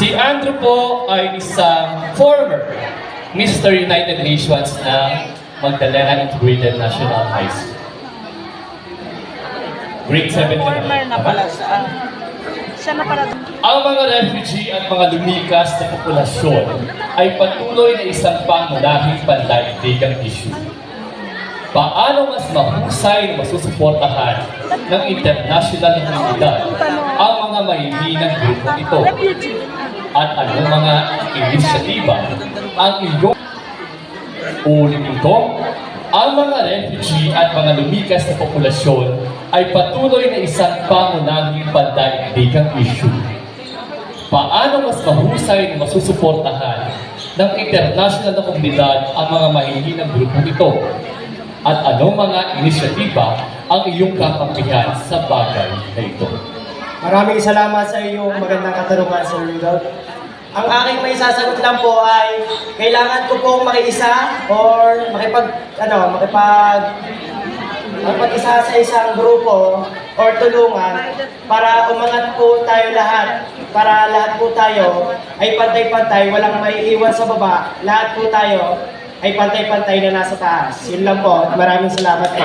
Si Andrew po ay isang former Mr. United Nations ng Magdalena Integrated National High School. Grade 7 ka Former na pala siya. Siya na para. Ang mga refugee at mga lumikas na populasyon ay patuloy na isang pangunahing pandaigdigang issue. Paano mas mahusay na masusuportahan ng international na komunidad ang mga mahihinang grupong ito? At anong mga inisyatiba ang iyong ulitin ko? Ang mga refugee at mga lumikas na populasyon ay patuloy na isang pangunahing pandaigdigang issue. Paano mas mahusay na masusuportahan ng international na komunidad ang mga mahihinang grupong ito? At anong mga inisyatiba ang iyong kakampihan sa bagay na ito? Maraming salamat sa iyong magandang katanungan, Sir Rudolph. Ang aking may sasagot lang po ay kailangan ko pong makiisa or makipag-isa sa isang grupo or tulungan para umangat po tayo lahat. Para lahat po tayo ay pantay-pantay, walang maiiwan sa baba. Lahat po tayo ay pantay-pantay na nasa taas. Yun lang po. Maraming salamat po.